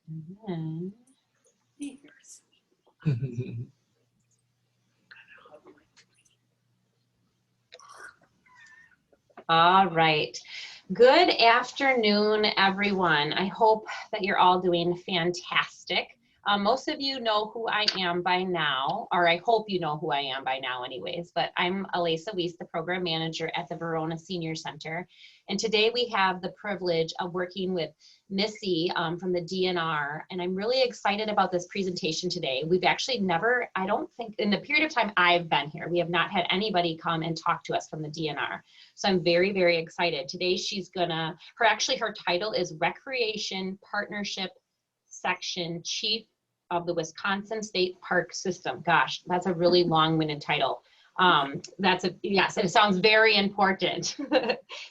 And then all right. Good afternoon, everyone. I hope that you're all doing fantastic. Most of you know who I am by now, or I hope you know who I am by now anyways, but I'm Alisa Weiss, the program manager at the Verona Senior Center. And today we have the privilege of working with Missy from the DNR. And I'm really excited about this presentation today. We've actually never, I don't think, in the period of time I've been here, we have not had anybody come and talk to us from the DNR. So I'm very, very excited. Today she's gonna, her title is Recreation Partnership Section Chief of the Wisconsin State Park System. Gosh, that's a really long-winded title. Yes, it sounds very important.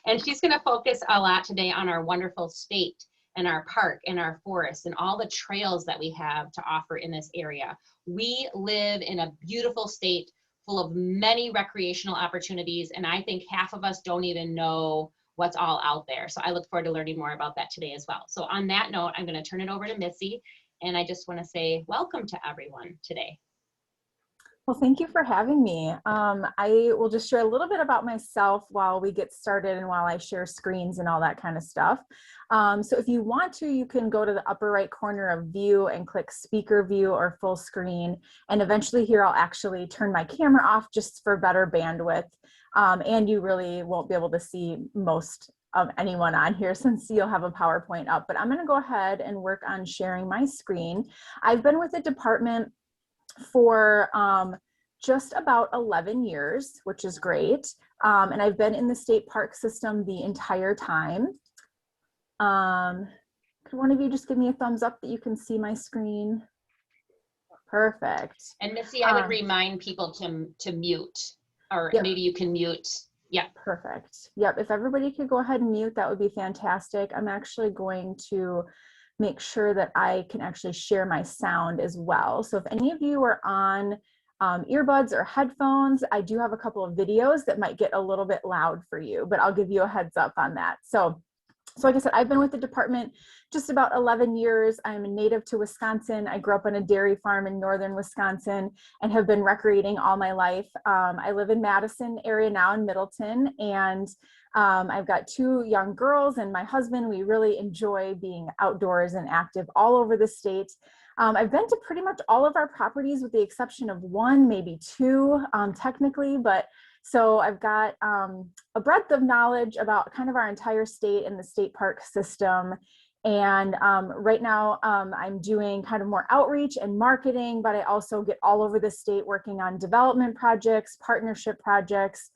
And she's gonna focus a lot today on our wonderful state and our park and our forests and all the trails that we have to offer in this area. We live in a beautiful state full of many recreational opportunities, and I think half of us don't even know what's all out there. So I look forward to learning more about that today as well. So on that note, I'm gonna turn it over to Missy, and I just wanna say welcome to everyone today. Well, thank you for having me. I will just share a little bit about myself while we get started and while I share screens and all that kind of stuff. So if you want to, you can go to the upper right corner of view and click speaker view or full screen. And eventually here, I'll actually turn my camera off just for better bandwidth. And you really won't be able to see most of anyone on here since you'll have a PowerPoint up. But I'm going to go ahead and work on sharing my screen. I've been with the department for just about 11 years, which is great. And I've been in the state park system the entire time. Could one of you just give me a thumbs up that you can see my screen? Perfect. And Missy, I would remind people to mute, or yep. Maybe you can mute. Yeah. Perfect. Yep. If everybody could go ahead and mute, that would be fantastic. I'm actually going to make sure that I can actually share my sound as well. So if any of you are on earbuds or headphones, I do have a couple of videos that might get a little bit loud for you, but I'll give you a heads up on that. So like I said, I've been with the department just about 11 years. I'm a native to Wisconsin. I grew up on a dairy farm in northern Wisconsin and have been recreating all my life. I live in Madison area now in Middleton, and I've got 2 young girls and my husband. We really enjoy being outdoors and active all over the state. I've been to pretty much all of our properties with the exception of 1, maybe 2 technically, but so I've got a breadth of knowledge about kind of our entire state and the state park system. And right now I'm doing kind of more outreach and marketing, but I also get all over the state working on development projects, partnership projects,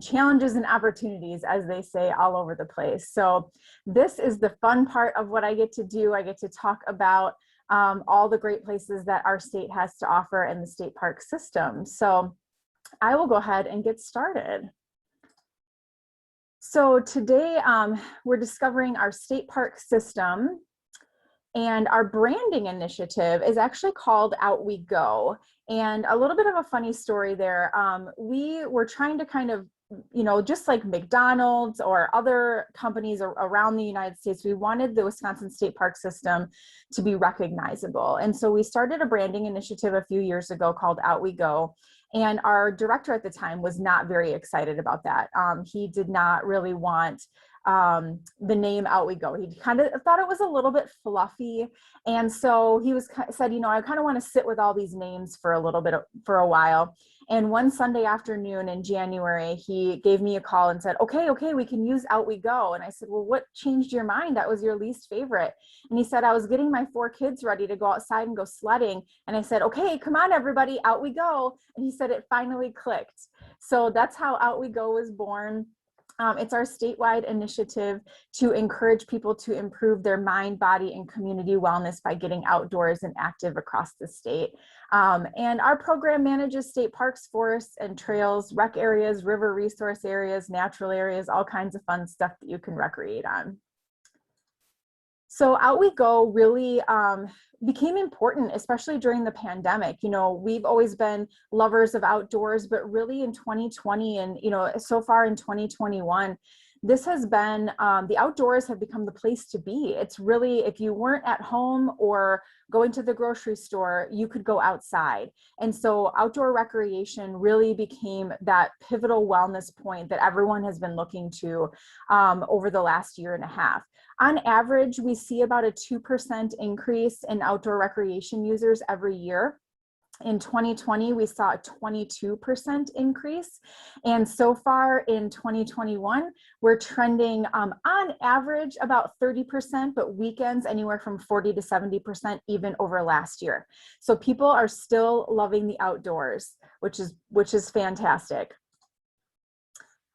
challenges and opportunities, as they say, all over the place. So this is the fun part of what I get to do. I get to talk about all the great places that our state has to offer in the state park system. So I will go ahead and get started. So today we're discovering our state park system, and our branding initiative is actually called Out We Go. And a little bit of a funny story there. We were trying to kind of, you know, just like McDonald's or other companies around the United States, we wanted the Wisconsin State Park System to be recognizable. And so we started a branding initiative a few years ago called Out We Go. And our director at the time was not very excited about that. He did not really want the name Out We Go. He kind of thought it was a little bit fluffy. And so he said, you know, I kind of want to sit with all these names for a little bit, for a while. And one Sunday afternoon in January, he gave me a call and said, okay, we can use Out We Go. And I said, well, what changed your mind? That was your least favorite. And he said, I was getting my 4 kids ready to go outside and go sledding. And I said, okay, come on, everybody, out we go. And he said, it finally clicked. So that's how Out We Go was born. It's our statewide initiative to encourage people to improve their mind, body, and community wellness by getting outdoors and active across the state. And our program manages state parks, forests, and trails, rec areas, river resource areas, natural areas, all kinds of fun stuff that you can recreate on. So Out We Go really became important, especially during the pandemic. You know, we've always been lovers of outdoors, but really in 2020 and, you know, so far in 2021, this has been, the outdoors have become the place to be. It's really, if you weren't at home or going to the grocery store, you could go outside. And so outdoor recreation really became that pivotal wellness point that everyone has been looking to over the last year and a half. On average, we see about a 2% increase in outdoor recreation users every year. In 2020, we saw a 22% increase. And so far in 2021, we're trending on average about 30%, but weekends anywhere from 40 to 70% even over last year. So people are still loving the outdoors, which is fantastic.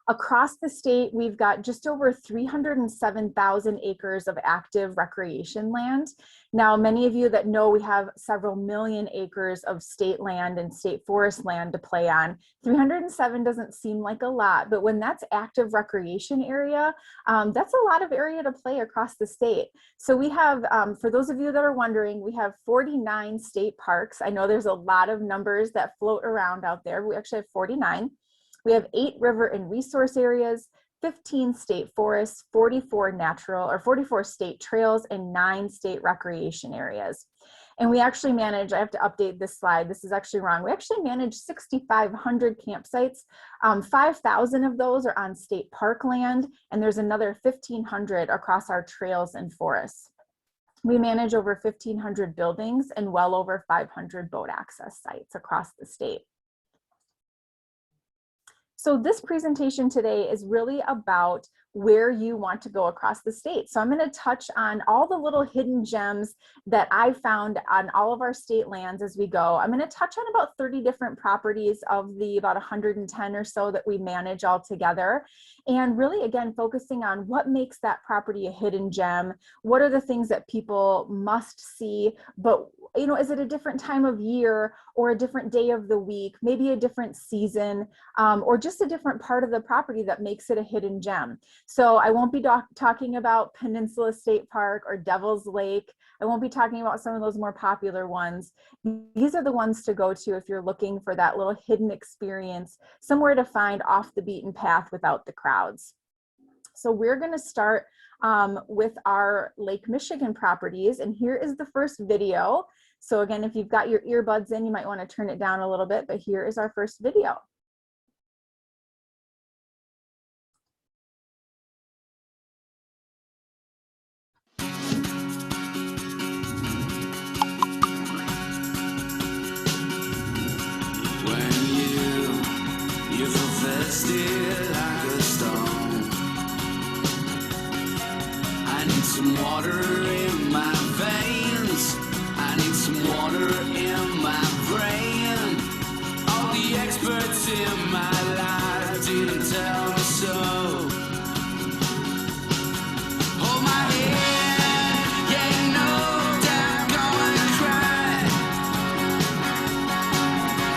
Across the state, we've got just over 307,000 acres of active recreation land. Now, many of you that know we have several million acres of state land and state forest land to play on. 307 doesn't seem like a lot, but when that's active recreation area, that's a lot of area to play across the state. So we have, for those of you that are wondering, we have 49 state parks. I know there's a lot of numbers that float around out there. We actually have 49. We have 8 river and resource areas, 15 state forests, 44 state trails, and 9 state recreation areas. And we actually manage, I have to update this slide, this is actually wrong. We actually manage 6,500 campsites. 5,000 of those are on state park land, and there's another 1,500 across our trails and forests. We manage over 1,500 buildings and well over 500 boat access sites across the state. So this presentation today is really about where you want to go across the state. So I'm going to touch on all the little hidden gems that I found on all of our state lands as we go. I'm going to touch on about 30 different properties of the about 110 or so that we manage all together. And really, again, focusing on what makes that property a hidden gem. What are the things that people must see, but you know, is it a different time of year or a different day of the week, maybe a different season, or just a different part of the property that makes it a hidden gem. So I won't be talking about Peninsula State Park or Devil's Lake. I won't be talking about some of those more popular ones. These are the ones to go to if you're looking for that little hidden experience, somewhere to find off the beaten path without the crowds. So we're going to start with our Lake Michigan properties, and here is the first video. So again, if you've got your earbuds in, you might want to turn it down a little bit, but here is our first video. You feel thirsty like a stone. I need some water in my veins. I need some water in my brain. All the experts in my life didn't tell me so. Hold my hand, yeah, you know that I'm gonna cry.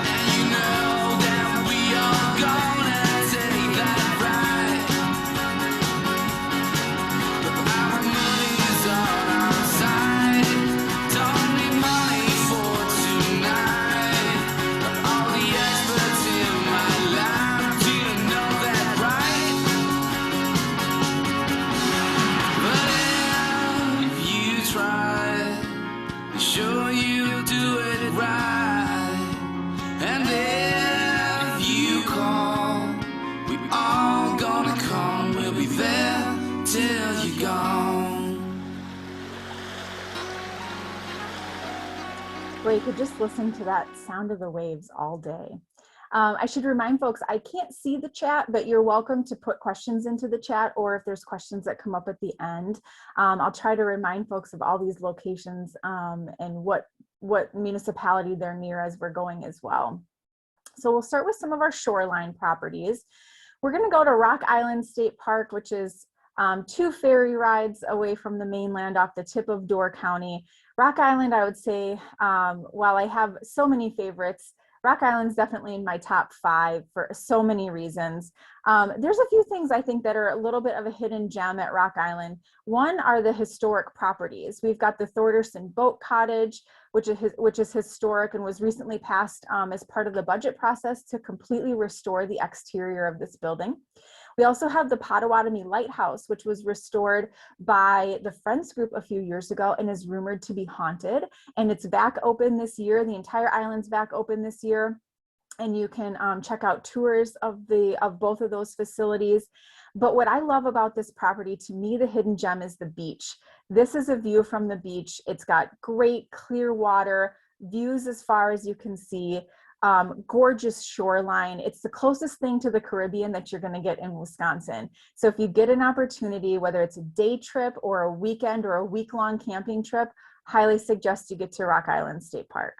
And you know that we are gonna take that ride. But our money's on our side. Don't need money for tonight. But all the experts in my life didn't know that right. But if you try, be sure you do it right. And if you call, we all gonna come. We'll be there till you're gone. Boy, you could just listen to that sound of the waves all day. I should remind folks, I can't see the chat, but you're welcome to put questions into the chat, or if there's questions that come up at the end. I'll try to remind folks of all these locations and what municipality they're near as we're going as well. So we'll start with some of our shoreline properties. We're going to go to Rock Island State Park, which is 2 ferry rides away from the mainland off the tip of Door County. Rock Island, I would say, while I have so many favorites, Rock Island's definitely in my top 5 for so many reasons. There's a few things I think that are a little bit of a hidden gem at Rock Island. One are the historic properties. We've got the Thorderson Boat Cottage, which is historic and was recently passed as part of the budget process to completely restore the exterior of this building. We also have the Potawatomi Lighthouse, which was restored by the Friends group a few years ago and is rumored to be haunted. And it's back open this year. The entire island's back open this year. And you can check out tours of both of those facilities. But what I love about this property, to me, the hidden gem is the beach. This is a view from the beach. It's got great clear water, views as far as you can see, gorgeous shoreline. It's the closest thing to the Caribbean that you're going to get in Wisconsin. So if you get an opportunity, whether it's a day trip or a weekend or a week-long camping trip, highly suggest you get to Rock Island State Park.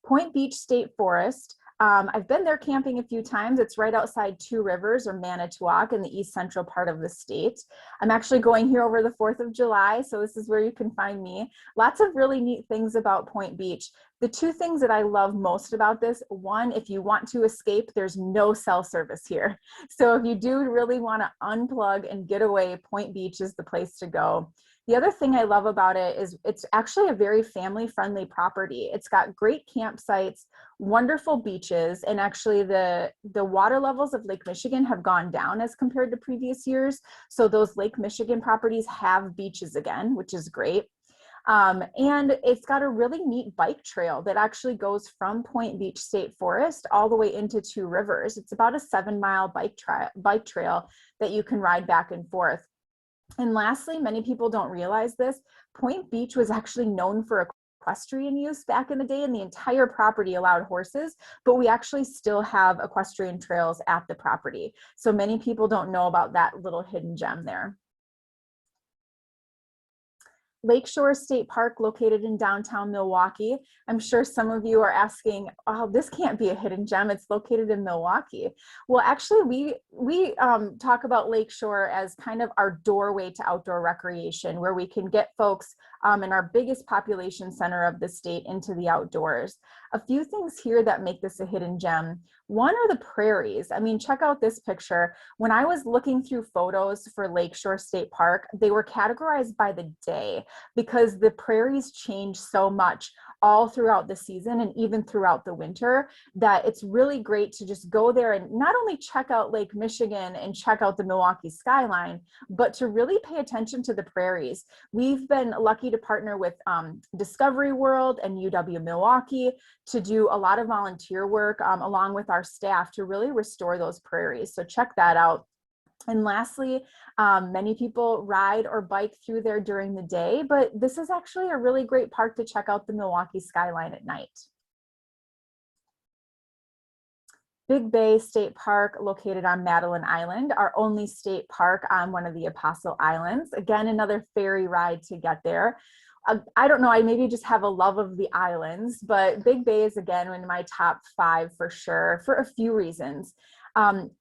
Point Beach State Forest. I've been there camping a few times. It's right outside Two Rivers or Manitowoc in the east central part of the state. I'm actually going here over the 4th of July, so this is where you can find me. Lots of really neat things about Point Beach. The two things that I love most about this, one, if you want to escape, there's no cell service here. So if you do really want to unplug and get away, Point Beach is the place to go. The other thing I love about it is it's actually a very family-friendly property. It's got great campsites, wonderful beaches, and actually the water levels of Lake Michigan have gone down as compared to previous years. So those Lake Michigan properties have beaches again, which is great. And it's got a really neat bike trail that actually goes from Point Beach State Forest all the way into Two Rivers. It's about a 7-mile bike trail that you can ride back and forth. And lastly, many people don't realize this, Point Beach was actually known for equestrian use back in the day, and the entire property allowed horses, but we actually still have equestrian trails at the property. So many people don't know about that little hidden gem there. Lakeshore State Park, located in downtown Milwaukee. I'm sure some of you are asking, oh, this can't be a hidden gem. It's located in Milwaukee. Well, actually, we talk about Lakeshore as kind of our doorway to outdoor recreation, where we can get folks in our biggest population center of the state into the outdoors. A few things here that make this a hidden gem. One are the prairies. I mean, check out this picture. When I was looking through photos for Lakeshore State Park, they were categorized by the day because the prairies change so much all throughout the season and even throughout the winter that it's really great to just go there and not only check out Lake Michigan and check out the Milwaukee skyline, but to really pay attention to the prairies. We've been lucky to partner with Discovery World and UW Milwaukee to do a lot of volunteer work along with our staff to really restore those prairies. So check that out. And lastly, many people ride or bike through there during the day, but this is actually a really great park to check out the Milwaukee skyline at night. Big Bay State Park, located on Madeline Island, our only state park on one of the Apostle Islands. Again, another ferry ride to get there. I don't know, I maybe just have a love of the islands, but Big Bay is again in my top 5 for sure, for a few reasons.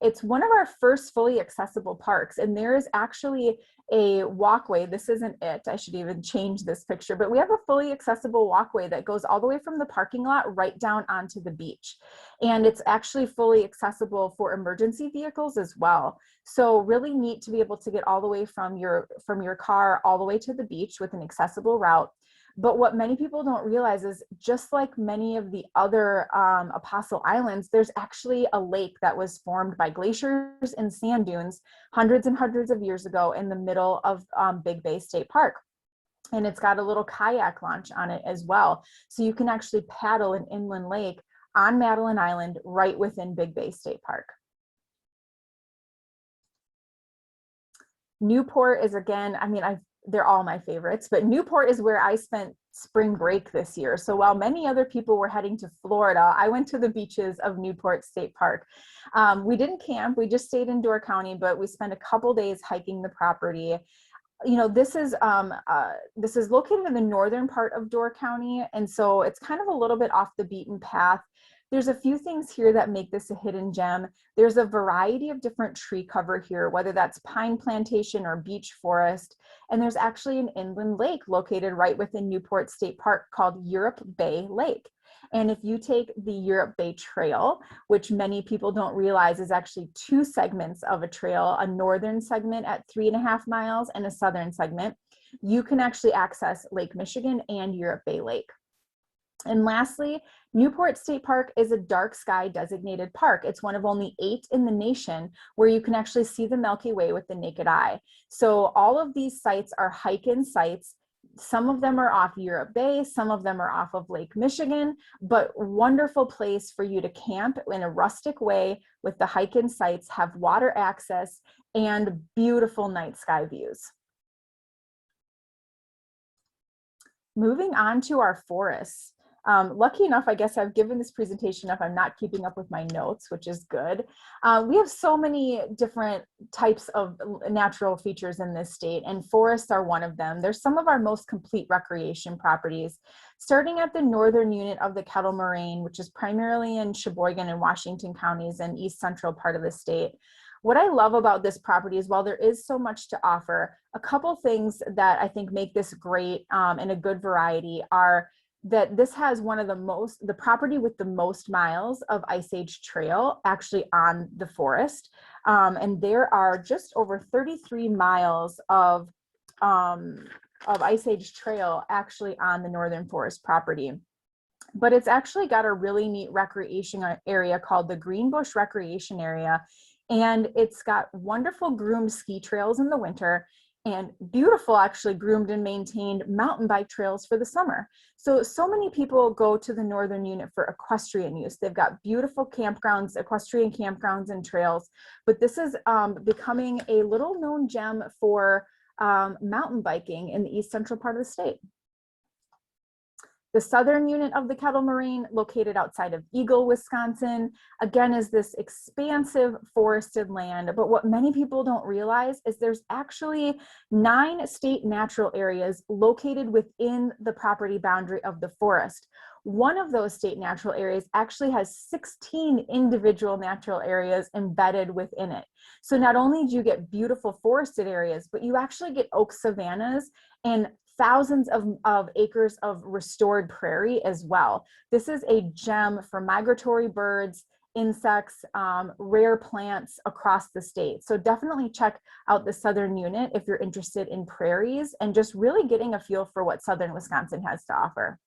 It's one of our first fully accessible parks, and there is actually a walkway. This isn't it. I should even change this picture, but we have a fully accessible walkway that goes all the way from the parking lot right down onto the beach. And it's actually fully accessible for emergency vehicles as well. So really neat to be able to get all the way from your car all the way to the beach with an accessible route. But what many people don't realize is just like many of the other Apostle Islands, there's actually a lake that was formed by glaciers and sand dunes hundreds and hundreds of years ago in the middle of Big Bay State Park. And it's got a little kayak launch on it as well. So you can actually paddle an inland lake on Madeline Island right within Big Bay State Park. Newport is again, I mean, they're all my favorites, but Newport is where I spent spring break this year. So while many other people were heading to Florida, I went to the beaches of Newport State Park. We didn't camp, we just stayed in Door County, but we spent a couple days hiking the property. You know, this is located in the northern part of Door County, and so it's kind of a little bit off the beaten path. There's a few things here that make this a hidden gem. There's a variety of different tree cover here, whether that's pine plantation or beech forest. And there's actually an inland lake located right within Newport State Park called Europe Bay Lake. And if you take the Europe Bay Trail, which many people don't realize is actually 2 segments of a trail, a northern segment at 3.5 miles and a southern segment, you can actually access Lake Michigan and Europe Bay Lake. And lastly, Newport State Park is a dark sky designated park. It's one of only 8 in the nation where you can actually see the Milky Way with the naked eye. So all of these sites are hike-in sites. Some of them are off Europe Bay, some of them are off of Lake Michigan, but wonderful place for you to camp in a rustic way with the hike-in sites, have water access, and beautiful night sky views. Moving on to our forests. Lucky enough, I guess I've given this presentation enough. I'm not keeping up with my notes, which is good. We have so many different types of natural features in this state, and forests are one of them. They're some of our most complete recreation properties, starting at the northern unit of the Kettle Moraine, which is primarily in Sheboygan and Washington counties and east central part of the state. What I love about this property is while there is so much to offer, a couple things that I think make this great and a good variety are that this has one of the property with the most miles of Ice Age trail actually on the forest. And there are just over 33 miles of Ice Age trail actually on the Northern Forest property. But it's actually got a really neat recreation area called the Greenbush Recreation Area. And it's got wonderful groomed ski trails in the winter and beautiful, actually groomed and maintained mountain bike trails for the summer. So many people go to the northern unit for equestrian use. They've got beautiful campgrounds, equestrian campgrounds and trails, but this is becoming a little known gem for mountain biking in the east central part of the state. The southern unit of the Kettle Moraine, located outside of Eagle, Wisconsin, again is this expansive forested land. But what many people don't realize is there's actually 9 state natural areas located within the property boundary of the forest. One of those state natural areas actually has 16 individual natural areas embedded within it. So not only do you get beautiful forested areas, but you actually get oak savannas and thousands of acres of restored prairie as well. This is a gem for migratory birds, insects, rare plants across the state. So definitely check out the southern unit if you're interested in prairies and just really getting a feel for what southern Wisconsin has to offer.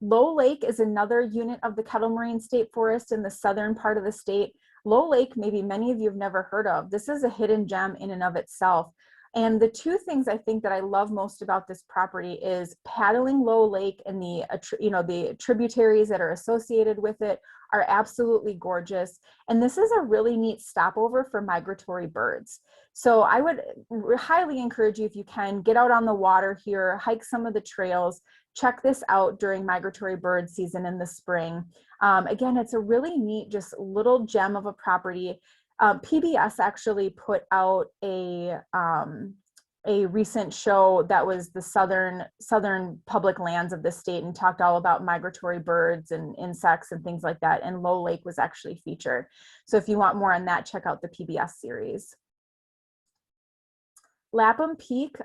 Low Lake is another unit of the Kettle Moraine State Forest in the southern part of the state. Low Lake, maybe many of you have never heard of. This is a hidden gem in and of itself. And the 2 things I think that I love most about this property is paddling Low Lake, and the tributaries that are associated with it are absolutely gorgeous. And this is a really neat stopover for migratory birds. So I would highly encourage you, if you can, get out on the water here, hike some of the trails, check this out during migratory bird season in the spring. Again, it's a really neat, just little gem of a property. PBS actually put out a recent show that was the southern public lands of the state and talked all about migratory birds and insects and things like that. And Low Lake was actually featured. So if you want more on that, check out the PBS series. Lapham Peak,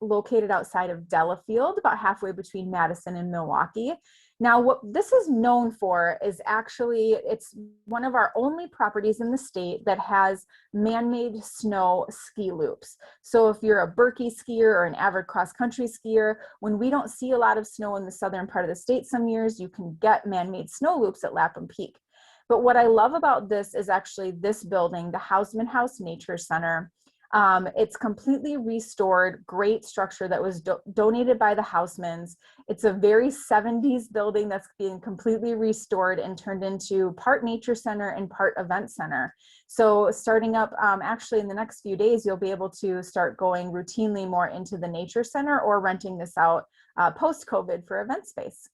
located outside of Delafield, about halfway between Madison and Milwaukee. Now, what this is known for is actually, it's one of our only properties in the state that has man-made snow ski loops. So if you're a Berkey skier or an avid cross-country skier, when we don't see a lot of snow in the southern part of the state some years, you can get man-made snow loops at Lapham Peak. But what I love about this is actually this building, the Hausman House Nature Center. It's completely restored, great structure that was donated by the Hausmans. It's a very 70s building that's being completely restored and turned into part nature center and part event center. So starting up actually in the next few days, you'll be able to start going routinely more into the nature center or renting this out post-COVID for event space.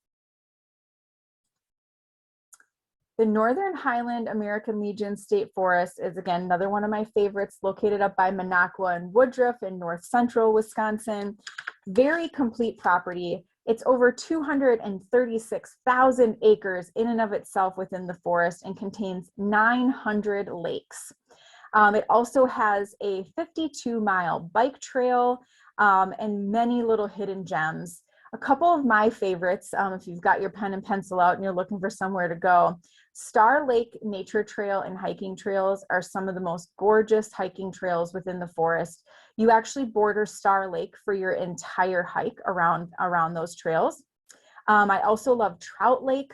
The Northern Highland American Legion State Forest is, again, another one of my favorites, located up by Minocqua and Woodruff in north central Wisconsin. Very complete property. It's over 236,000 acres in and of itself within the forest and contains 900 lakes. It also has a 52-mile bike trail and many little hidden gems. A couple of my favorites, if you've got your pen and pencil out and you're looking for somewhere to go. Star Lake Nature Trail and hiking trails are some of the most gorgeous hiking trails within the forest. You actually border Star Lake for your entire hike around those trails. I also love Trout Lake,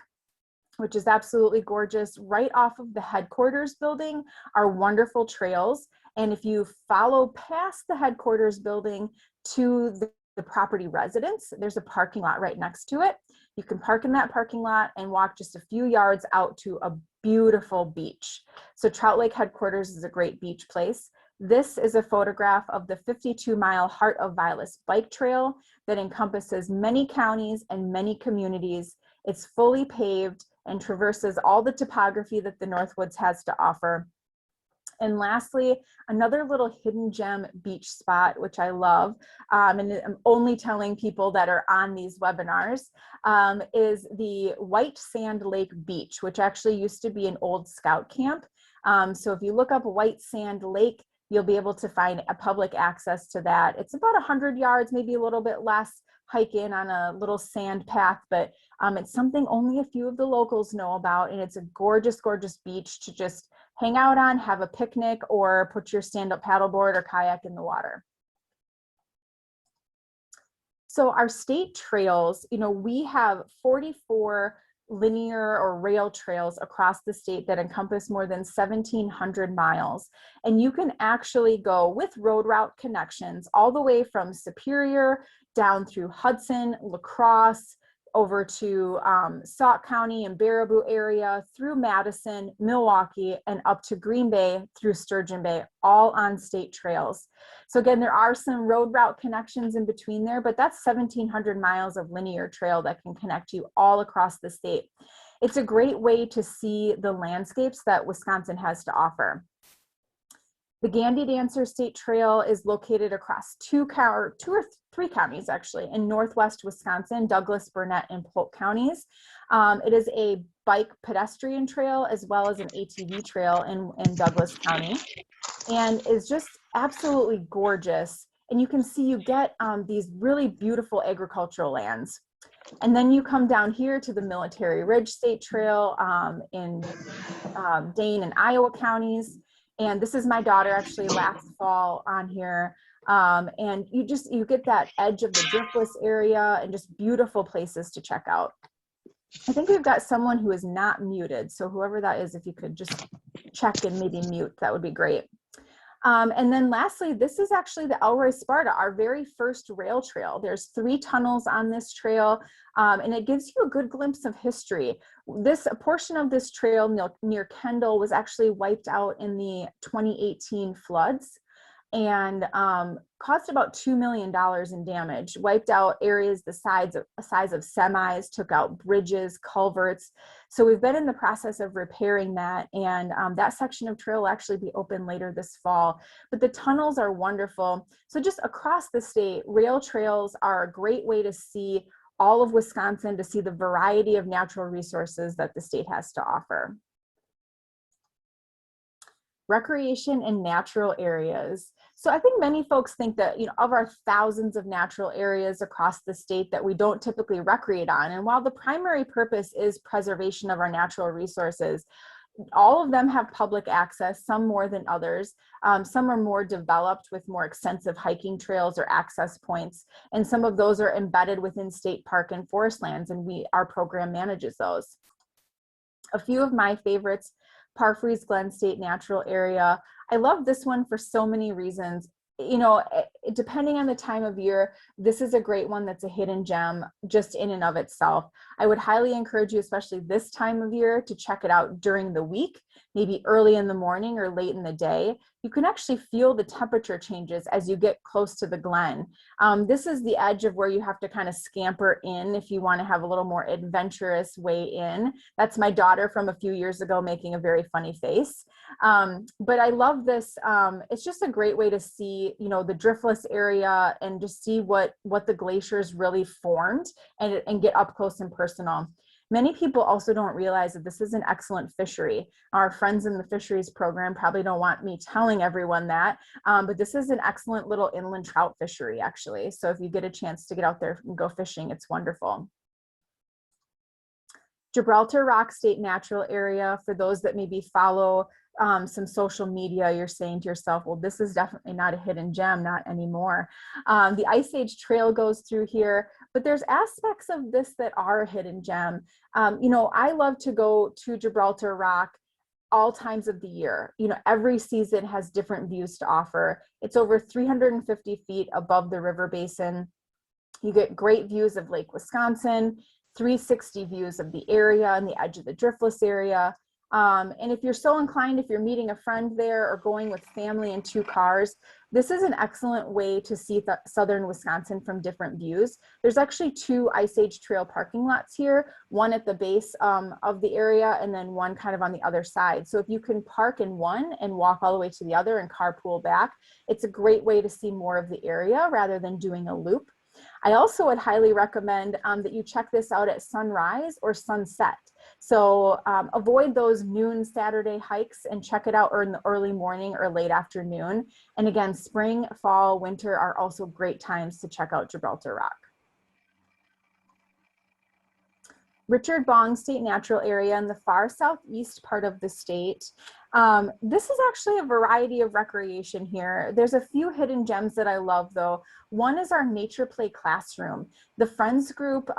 which is absolutely gorgeous. Right off of the headquarters building are wonderful trails. And if you follow past the headquarters building to the property residence, there's a parking lot right next to it. You can park in that parking lot and walk just a few yards out to a beautiful beach. So Trout Lake headquarters is a great beach place. This is a photograph of the 52-mile Heart of Vilas bike trail that encompasses many counties and many communities. It's fully paved and traverses all the topography that the Northwoods has to offer. And lastly, another little hidden gem beach spot, which I love, and I'm only telling people that are on these webinars, is the White Sand Lake Beach, which actually used to be an old scout camp. So if you look up White Sand Lake, you'll be able to find a public access to that. It's about 100 yards, maybe a little bit less, hike in on a little sand path, but it's something only a few of the locals know about, and it's a gorgeous, gorgeous beach to just hang out on, have a picnic, or put your stand-up paddleboard or kayak in the water. So our state trails, you know, we have 44 linear or rail trails across the state that encompass more than 1,700 miles. And you can actually go with road route connections all the way from Superior down through Hudson, La Crosse, over to Sauk County and Baraboo area, through Madison, Milwaukee, and up to Green Bay through Sturgeon Bay, all on state trails. So again, there are some road route connections in between there, but that's 1,700 miles of linear trail that can connect you all across the state. It's a great way to see the landscapes that Wisconsin has to offer. The Gandy Dancer State Trail is located across two or three counties actually in northwest Wisconsin, Douglas, Burnett, and Polk counties. It is a bike pedestrian trail as well as an ATV trail in Douglas County, and is just absolutely gorgeous. And you can see you get these really beautiful agricultural lands. And then you come down here to the Military Ridge State Trail in Dane and Iowa counties. And this is my daughter actually last fall on here. And you get that edge of the driftless area and just beautiful places to check out. I think we've got someone who is not muted. So whoever that is, if you could just check and maybe mute, that would be great. And then lastly, this is actually the Elroy Sparta, our very first rail trail. There's 3 tunnels on this trail, and it gives you a good glimpse of history. A portion of this trail near Kendall was actually wiped out in the 2018 floods, and caused about $2 million in damage, wiped out areas the size of semis, took out bridges, culverts. So we've been in the process of repairing that, and that section of trail will actually be open later this fall. But the tunnels are wonderful. So just across the state, rail trails are a great way to see all of Wisconsin, to see the variety of natural resources that the state has to offer. Recreation and natural areas. So I think many folks think that, you know, of our thousands of natural areas across the state that we don't typically recreate on. And while the primary purpose is preservation of our natural resources, all of them have public access, some more than others. Some are more developed with more extensive hiking trails or access points. And some of those are embedded within state park and forest lands, and our program manages those. A few of my favorites: Parfrey's Glen State Natural Area. I love this one for so many reasons. You know, depending on the time of year, this is a great one that's a hidden gem just in and of itself. I would highly encourage you, especially this time of year, to check it out during the week, maybe early in the morning or late in the day. You can actually feel the temperature changes as you get close to the glen. This is the edge of where you have to kind of scamper in if you want to have a little more adventurous way in. That's my daughter from a few years ago making a very funny face. But I love this. It's just a great way to see, you know, the driftless area and just see what the glaciers really formed and get up close and personal. Many people also don't realize that this is an excellent fishery. Our friends in the fisheries program probably don't want me telling everyone that, but this is an excellent little inland trout fishery, actually. So if you get a chance to get out there and go fishing, it's wonderful. Gibraltar Rock State Natural Area, for those that maybe follow some social media, you're saying to yourself, well, this is definitely not a hidden gem, not anymore. The Ice Age Trail goes through here, but there's aspects of this that are a hidden gem. You know, I love to go to Gibraltar Rock all times of the year. You know, every season has different views to offer. It's over 350 feet above the river basin. You get great views of Lake Wisconsin, 360 views of the area and the edge of the driftless area. And if you're so inclined, if you're meeting a friend there or going with family in 2 cars, this is an excellent way to see southern Wisconsin from different views. There's actually 2 Ice Age Trail parking lots here, one at the base of the area and then one kind of on the other side. So if you can park in one and walk all the way to the other and carpool back, it's a great way to see more of the area rather than doing a loop. I also would highly recommend that you check this out at sunrise or sunset. So avoid those noon Saturday hikes and check it out in the early morning or late afternoon. And again, spring, fall, winter are also great times to check out Gibraltar Rock. Richard Bong State Natural Area in the far southeast part of the state. This is actually a variety of recreation here. There's a few hidden gems that I love though. One is our Nature Play Classroom. The Friends group,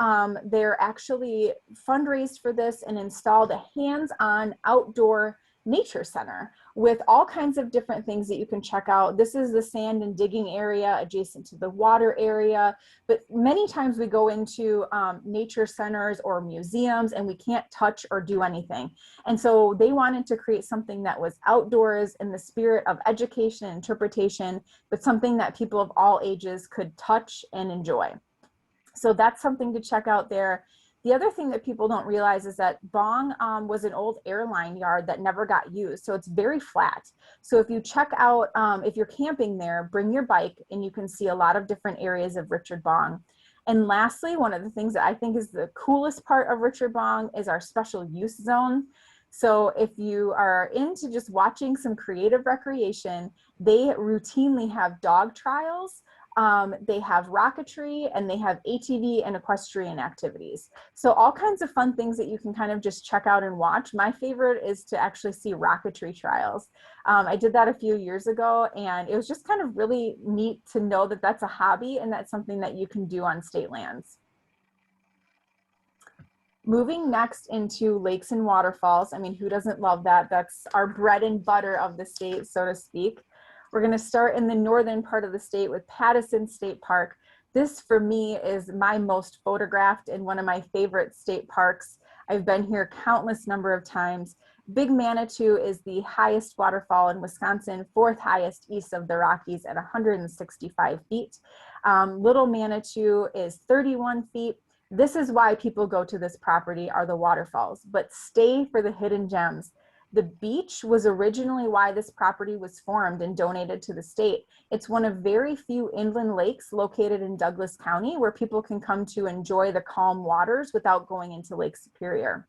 they're actually fundraised for this and installed a hands-on outdoor nature center with all kinds of different things that you can check out. This is the sand and digging area adjacent to the water area, but many times we go into nature centers or museums and we can't touch or do anything. And so they wanted to create something that was outdoors in the spirit of education and interpretation, but something that people of all ages could touch and enjoy. So that's something to check out there. The other thing that people don't realize is that Bong was an old airline yard that never got used. So it's very flat. So if you check out, if you're camping there, bring your bike and you can see a lot of different areas of Richard Bong. And lastly, one of the things that I think is the coolest part of Richard Bong is our special use zone. So if you are into just watching some creative recreation, they routinely have dog trials. They have rocketry and they have ATV and equestrian activities. So all kinds of fun things that you can kind of just check out and watch. My favorite is to actually see rocketry trials. I did that a few years ago and it was just kind of really neat to know that that's a hobby and that's something that you can do on state lands. Moving next into lakes and waterfalls. I mean, who doesn't love that? That's our bread and butter of the state, so to speak. We're going to start in the northern part of the state with Pattison State Park. This for me is my most photographed and one of my favorite state parks. I've been here countless number of times. Big Manitou is the highest waterfall in Wisconsin, 4th highest east of the Rockies at 165 feet. Little Manitou is 31 feet. This is why people go to this property are the waterfalls, but stay for the hidden gems. The beach was originally why this property was formed and donated to the state. It's one of very few inland lakes located in Douglas County where people can come to enjoy the calm waters without going into Lake Superior.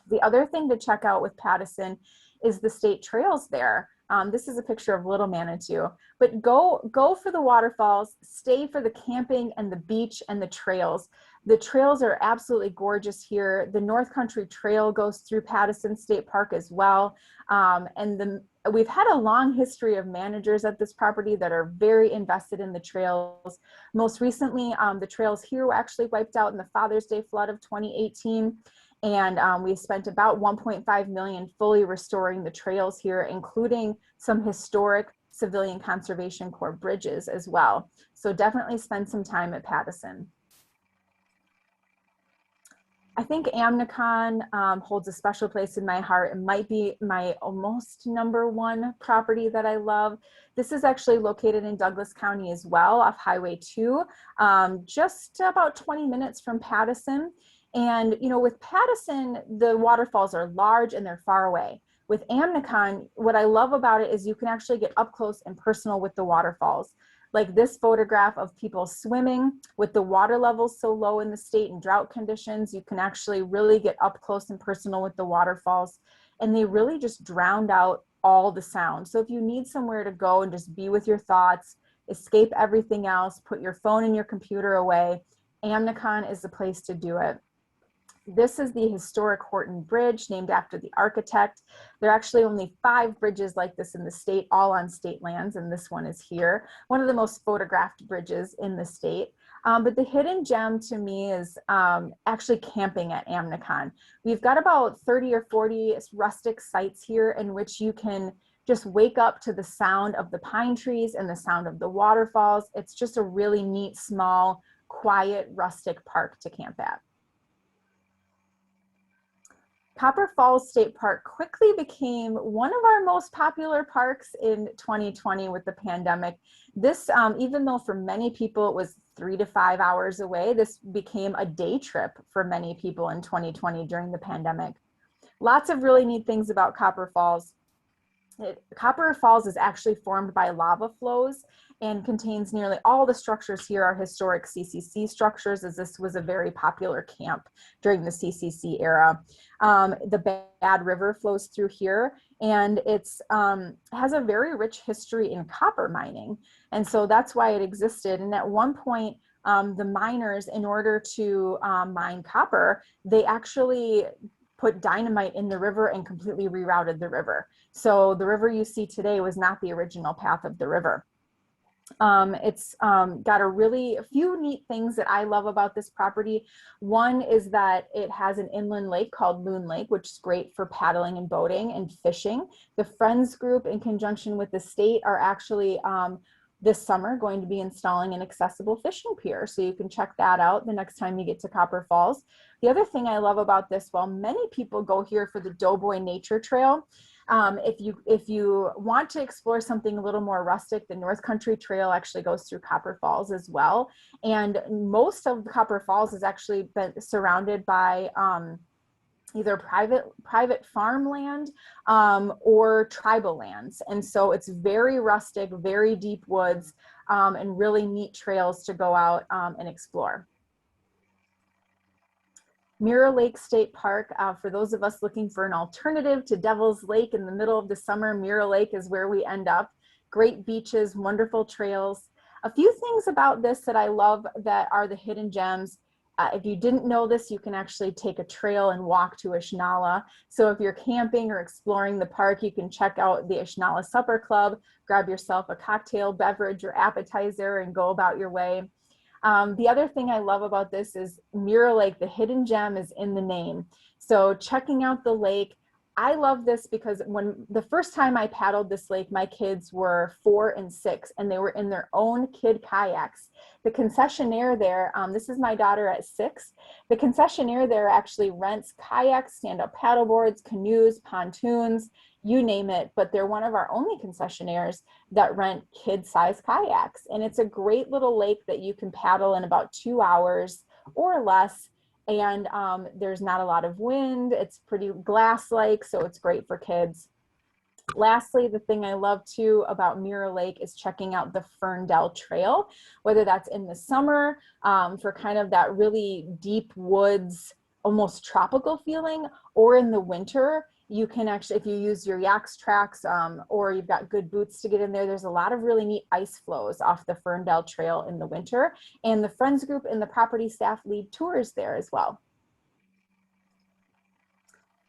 The other thing to check out with Pattison is the state trails there. This is a picture of Little Manitou, but go for the waterfalls, stay for the camping and the beach and the trails. The trails are absolutely gorgeous here. The North Country Trail goes through Pattison State Park as well. We've had a long history of managers at this property that are very invested in the trails. Most recently, the trails here were actually wiped out in the Father's Day flood of 2018. And we spent about 1.5 million fully restoring the trails here, including some historic Civilian Conservation Corps bridges as well. So definitely spend some time at Pattison. I think Amnicon holds a special place in my heart. It might be my almost #1 property that I love. This is actually located in Douglas County as well, off Highway 2, just about 20 minutes from Pattison. And, you know, with Pattison, the waterfalls are large and they're far away. With Amnicon, what I love about it is you can actually get up close and personal with the waterfalls. Like this photograph of people swimming with the water levels so low in the state and drought conditions, you can actually really get up close and personal with the waterfalls. And they really just drowned out all the sound. So if you need somewhere to go and just be with your thoughts, escape everything else, put your phone and your computer away, Amnicon is the place to do it. This is the historic Horton Bridge, named after the architect. There are actually only 5 bridges like this in the state, all on state lands, and this one is here. One of the most photographed bridges in the state. But the hidden gem to me is actually camping at Amnicon. We've got about 30 or 40 rustic sites here in which you can just wake up to the sound of the pine trees and the sound of the waterfalls. It's just a really neat, small, quiet, rustic park to camp at. Copper Falls State Park quickly became one of our most popular parks in 2020 with the pandemic. This, even though for many people it was 3 to 5 hours away, this became a day trip for many people in 2020 during the pandemic. Lots of really neat things about Copper Falls. Copper Falls is actually formed by lava flows and contains nearly all the structures here are historic CCC structures, as this was a very popular camp during the CCC era. The Bad River flows through here, and it's has a very rich history in copper mining, and so that's why it existed. And at one point, the miners, in order to mine copper, they actually put dynamite in the river and completely rerouted the river. So the river you see today was not the original path of the river. It's got a few neat things that I love about this property. One is that it has an inland lake called Loon Lake, which is great for paddling and boating and fishing. The Friends Group, in conjunction with the state, are actually this summer going to be installing an accessible fishing pier. So you can check that out the next time you get to Copper Falls. The other thing I love about this, while many people go here for the Doughboy Nature Trail, if you want to explore something a little more rustic, the North Country Trail actually goes through Copper Falls as well. And most of Copper Falls has actually been surrounded by either private farmland or tribal lands. And so it's very rustic, very deep woods, and really neat trails to go out and explore. Mirror Lake State Park, for those of us looking for an alternative to Devil's Lake in the middle of the summer, Mirror Lake is where we end up. Great beaches, wonderful trails. A few things about this that I love that are the hidden gems. If you didn't know this, you can actually take a trail and walk to Ishnala. So if you're camping or exploring the park, you can check out the Ishnala Supper Club, grab yourself a cocktail, beverage, or appetizer and go about your way. The other thing I love about this is Mirror Lake, the hidden gem is in the name. So checking out the lake, I love this because when the first time I paddled this lake, my kids were 4 and 6, and they were in their own kid kayaks. The concessionaire there, this is my daughter at 6, the concessionaire there actually rents kayaks, stand-up paddleboards, canoes, pontoons, you name it, but they're one of our only concessionaires that rent kid-sized kayaks. And it's a great little lake that you can paddle in about 2 hours or less. And there's not a lot of wind. It's pretty glass-like, so it's great for kids. Lastly, the thing I love too about Mirror Lake is checking out the Ferndale Trail, whether that's in the summer for kind of that really deep woods, almost tropical feeling, or in the winter. You can actually, if you use your Yaks tracks or you've got good boots to get in there, there's a lot of really neat ice flows off the Ferndale Trail in the winter. And the Friends Group and the property staff lead tours there as well.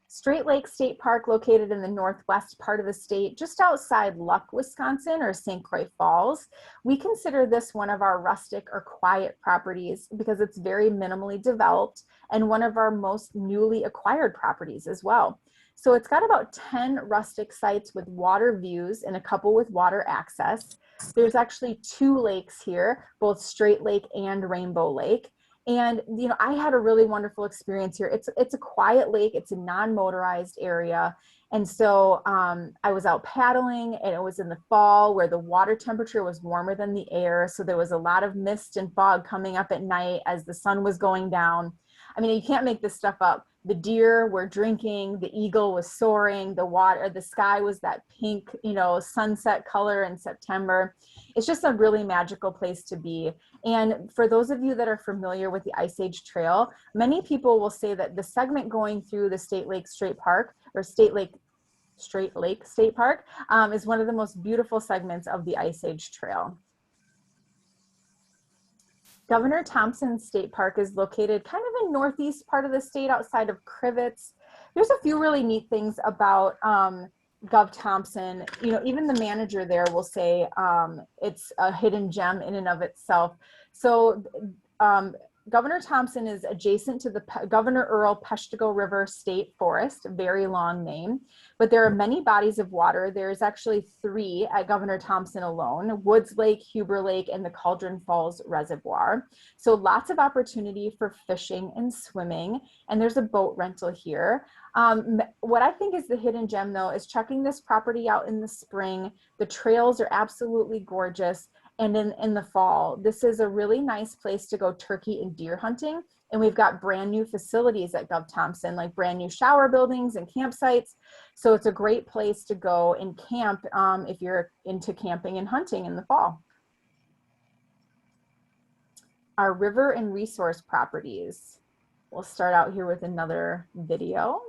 Straight Lake State Park, located in the northwest part of the state, just outside Luck, Wisconsin, or St. Croix Falls. We consider this one of our rustic or quiet properties because it's very minimally developed and one of our most newly acquired properties as well. So it's got about 10 rustic sites with water views and a couple with water access. There's actually 2 lakes here, both Straight Lake and Rainbow Lake. And, you know, I had a really wonderful experience here. It's a quiet lake. It's a non-motorized area. And so I was out paddling, and it was in the fall where the water temperature was warmer than the air. So there was a lot of mist and fog coming up at night as the sun was going down. I mean, you can't make this stuff up. The deer were drinking, the eagle was soaring, the sky was that pink, you know, sunset color in September. It's just a really magical place to be. And for those of you that are familiar with the Ice Age Trail, many people will say that the segment going through the Straight Lake State Park is one of the most beautiful segments of the Ice Age Trail. Governor Thompson State Park is located kind of in northeast part of the state outside of Crivets. There's a few really neat things about Gov Thompson. You know, even the manager there will say it's a hidden gem in and of itself. So Governor Thompson is adjacent to the Governor Earl Peshtigo River State Forest, very long name, but there are many bodies of water. There's actually 3 at Governor Thompson alone: Woods Lake, Huber Lake, and the Cauldron Falls Reservoir. So lots of opportunity for fishing and swimming, and there's a boat rental here. What I think is the hidden gem though is checking this property out in the spring. The trails are absolutely gorgeous. And in the fall, this is a really nice place to go turkey and deer hunting. And we've got brand new facilities at Gov Thompson, like brand new shower buildings and campsites. So it's a great place to go and camp if you're into camping and hunting in the fall. Our river and resource properties. We'll start out here with another video.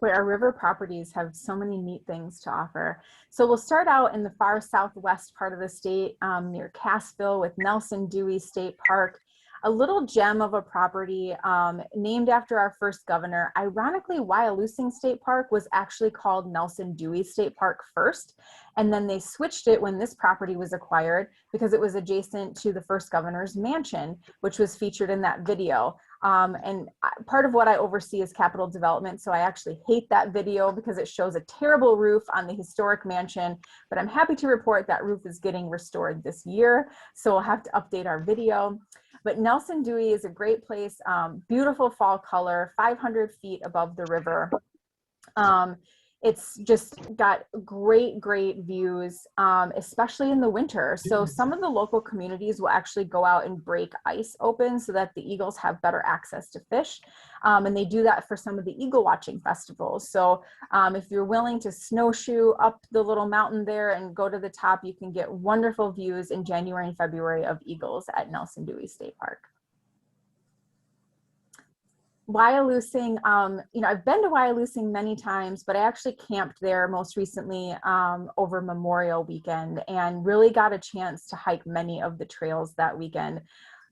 Our river properties have so many neat things to offer. So we'll start out in the far southwest part of the state near Cassville with Nelson Dewey State Park, a little gem of a property named after our first governor. Ironically, Wyalusing State Park was actually called Nelson Dewey State Park first, and then they switched it when this property was acquired because it was adjacent to the first governor's mansion, which was featured in that video. And part of what I oversee is capital development, so I actually hate that video because it shows a terrible roof on the historic mansion, but I'm happy to report that roof is getting restored this year, so we'll have to update our video. But Nelson Dewey is a great place, beautiful fall color, 500 feet above the river. It's just got great views, especially in the winter. So some of the local communities will actually go out and break ice open so that the eagles have better access to fish. And they do that for some of the eagle watching festivals. So if you're willing to snowshoe up the little mountain there and go to the top, you can get wonderful views in January and February of eagles at Nelson Dewey State Park. Wyalusing, you know, I've been to Wyalusing many times, but I actually camped there most recently over Memorial Weekend and really got a chance to hike many of the trails that weekend.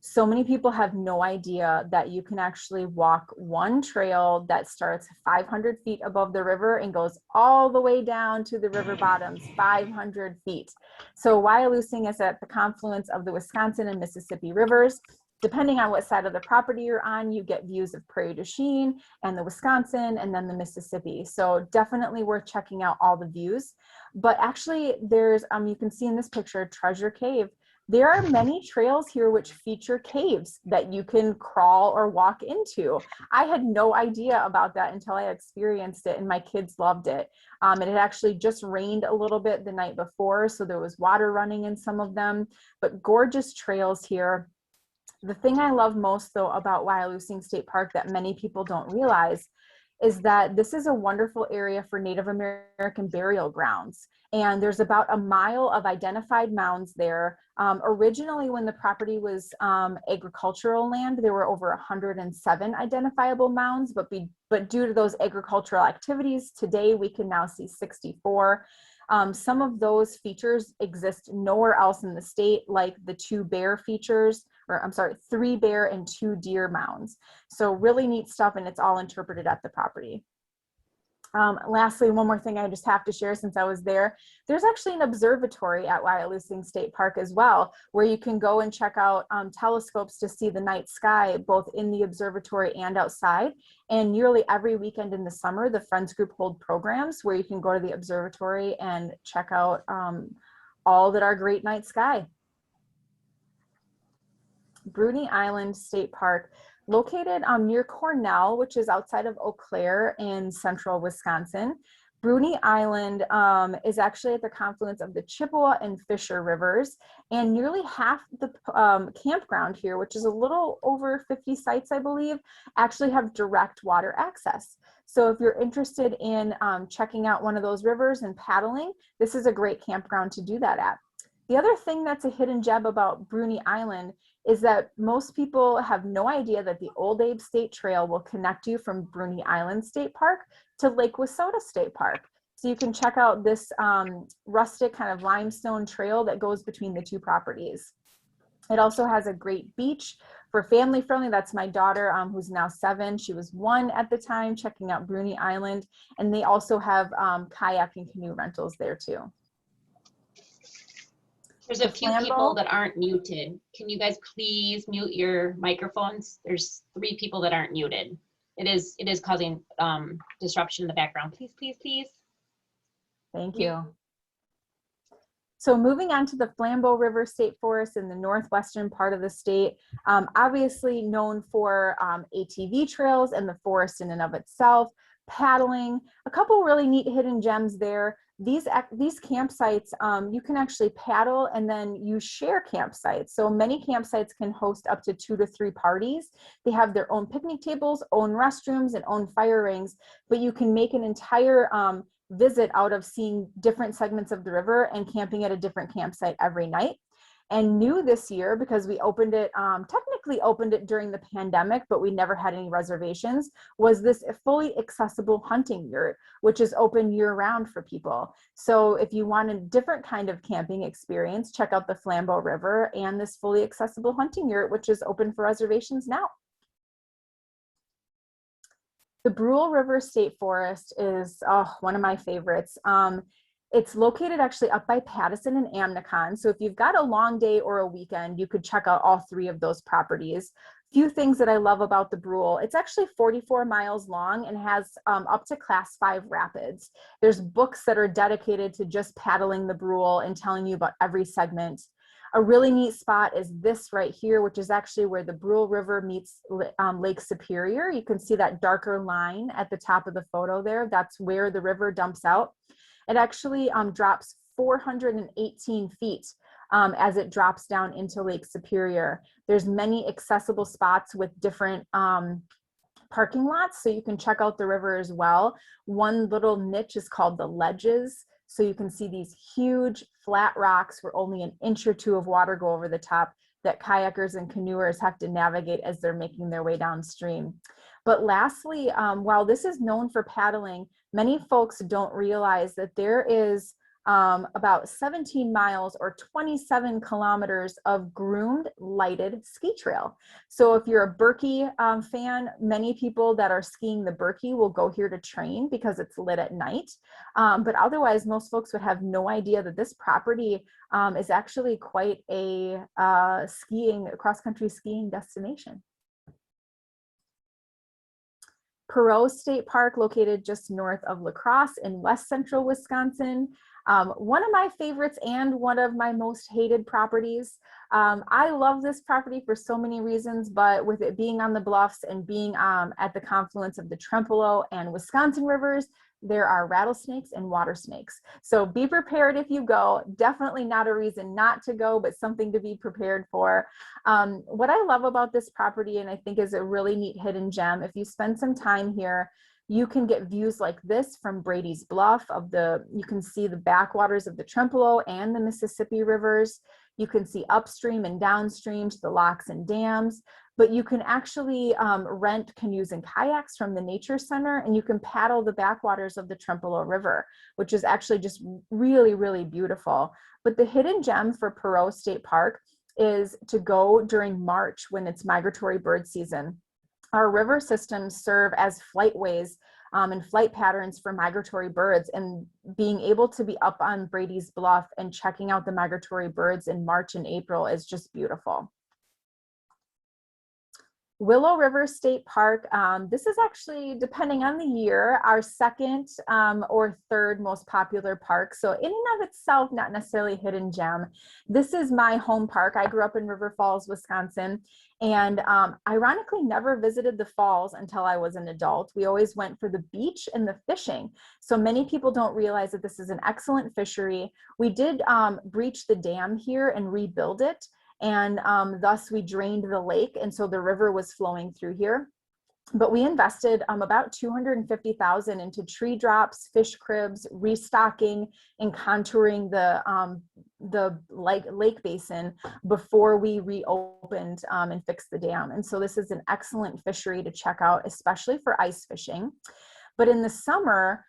So many people have no idea that you can actually walk one trail that starts 500 feet above the river and goes all the way down to the river bottoms, 500 feet. So Wyalusing is at the confluence of the Wisconsin and Mississippi rivers. Depending on what side of the property you're on, you get views of Prairie du Chien and the Wisconsin and then the Mississippi. So definitely worth checking out all the views. But actually there's, you can see in this picture, Treasure Cave. There are many trails here which feature caves that you can crawl or walk into. I had no idea about that until I experienced it, and my kids loved it. It had actually just rained a little bit the night before, so there was water running in some of them, but gorgeous trails here. The thing I love most though about Wyalusing State Park that many people don't realize is that this is a wonderful area for Native American burial grounds. And there's about a mile of identified mounds there. Originally, when the property was agricultural land, there were over 107 identifiable mounds, but due to those agricultural activities, today we can now see 64. Some of those features exist nowhere else in the state, like the 2 bear features or I'm sorry, 3 bear and 2 deer mounds. So really neat stuff, and it's all interpreted at the property. Lastly, one more thing I just have to share since I was there, there's actually an observatory at Wyalusing State Park as well, where you can go and check out telescopes to see the night sky, both in the observatory and outside. And nearly every weekend in the summer, the Friends Group hold programs where you can go to the observatory and check out all that our great night sky. Bruny Island State Park, located near Cornell, which is outside of Eau Claire in central Wisconsin. Bruny Island is actually at the confluence of the Chippewa and Fisher rivers, and nearly half the campground here, which is a little over 50 sites, I believe, actually have direct water access. So if you're interested in checking out one of those rivers and paddling, this is a great campground to do that at. The other thing that's a hidden gem about Bruny Island is that most people have no idea that the Old Abe State Trail will connect you from Bruny Island State Park to Lake Wissota State Park. So you can check out this rustic kind of limestone trail that goes between the two properties. It also has a great beach for family friendly. That's my daughter, who's now 7. She was 1 at the time, checking out Bruny Island. And they also have kayak and canoe rentals there too. There's a few people that aren't muted. Can you guys please mute your microphones? There's 3 people that aren't muted. It is causing disruption in the background. Please, please, please. Thank you. So moving on to the Flambeau River State Forest in the northwestern part of the state, obviously known for ATV trails and the forest in and of itself, paddling, a couple really neat hidden gems there. These campsites, you can actually paddle and then you share campsites. So many campsites can host up to 2 to 3 parties. They have their own picnic tables, own restrooms, and own fire rings, but you can make an entire visit out of seeing different segments of the river and camping at a different campsite every night. And new this year, because we opened it, technically opened it during the pandemic, but we never had any reservations, was this fully accessible hunting yurt, which is open year round for people. So if you want a different kind of camping experience, check out the Flambeau River and this fully accessible hunting yurt, which is open for reservations now. The Brule River State Forest is one of my favorites. It's located actually up by Pattison and Amnicon. So if you've got a long day or a weekend, you could check out all 3 of those properties. Few things that I love about the Brule. It's actually 44 miles long and has up to Class 5 rapids. There's books that are dedicated to just paddling the Brule and telling you about every segment. A really neat spot is this right here, which is actually where the Brule River meets Lake Superior. You can see that darker line at the top of the photo there. That's where the river dumps out. It actually drops 418 feet as it drops down into Lake Superior. There's many accessible spots with different parking lots, so you can check out the river as well. One little niche is called the ledges. So you can see these huge flat rocks where only an inch or 2 of water go over the top that kayakers and canoers have to navigate as they're making their way downstream. But lastly, while this is known for paddling, many folks don't realize that there is about 17 miles or 27 kilometers of groomed lighted ski trail. So if you're a Berkey fan, many people that are skiing the Berkey will go here to train because it's lit at night. But otherwise, most folks would have no idea that this property is actually quite a cross-country skiing destination. Perot State Park, located just north of La Crosse in west central Wisconsin. One of my favorites and one of my most hated properties. I love this property for so many reasons, but with it being on the bluffs and being at the confluence of the Trempealeau and Wisconsin rivers, there are rattlesnakes and water snakes. So be prepared if you go. Definitely not a reason not to go, but something to be prepared for. What I love about this property, and I think is a really neat hidden gem, if you spend some time here, you can get views like this from Brady's Bluff you can see the backwaters of the Trempealeau and the Mississippi rivers. You can see upstream and downstream to the locks and dams, but you can actually rent canoes and kayaks from the Nature Center, and you can paddle the backwaters of the Trempealeau River, which is actually just really, really beautiful. But the hidden gem for Perot State Park is to go during March when it's migratory bird season. Our river systems serve as flightways and flight patterns for migratory birds, and being able to be up on Brady's Bluff and checking out the migratory birds in March and April is just beautiful. Willow River State Park, this is actually, depending on the year, our second or third most popular park. So in and of itself, not necessarily a hidden gem. This is my home park. I grew up in River Falls, Wisconsin, and ironically never visited the falls until I was an adult. We always went for the beach and the fishing. So many people don't realize that this is an excellent fishery. We did breach the dam here and rebuild it. And thus we drained the lake, and so the river was flowing through here. But we invested about $250,000 into tree drops, fish cribs, restocking, and contouring the lake basin before we reopened and fixed the dam. And so this is an excellent fishery to check out, especially for ice fishing. But in the summer,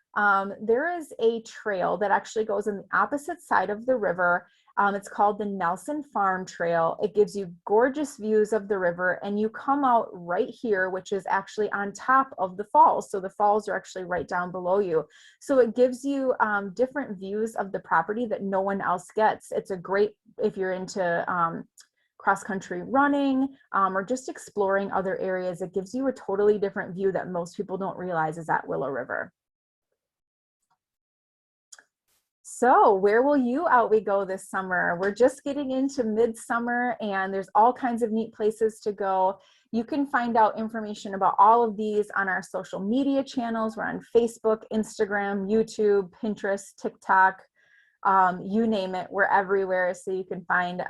there is a trail that actually goes on the opposite side of the river. It's called the Nelson Farm Trail. It gives you gorgeous views of the river, and you come out right here, which is actually on top of the falls. So the falls are actually right down below you. So it gives you different views of the property that no one else gets. It's a great, if you're into cross-country running or just exploring other areas, it gives you a totally different view that most people don't realize is at Willow River. So where will you out we go this summer? We're just getting into midsummer, and there's all kinds of neat places to go. You can find out information about all of these on our social media channels. We're on Facebook, Instagram, YouTube, Pinterest, TikTok, you name it, we're everywhere. So you can find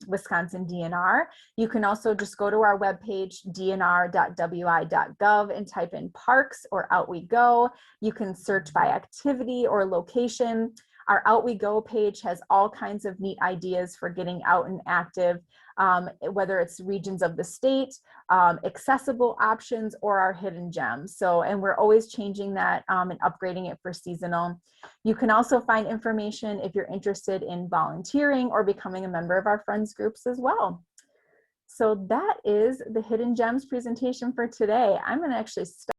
Wisconsin DNR. You can also just go to our webpage, dnr.wi.gov, and type in parks or out we go. You can search by activity or location. Our Out We Go page has all kinds of neat ideas for getting out and active, whether it's regions of the state, accessible options, or our hidden gems. So, and we're always changing that and upgrading it for seasonal. You can also find information if you're interested in volunteering or becoming a member of our friends groups as well. So that is the Hidden Gems presentation for today. I'm going to actually stop.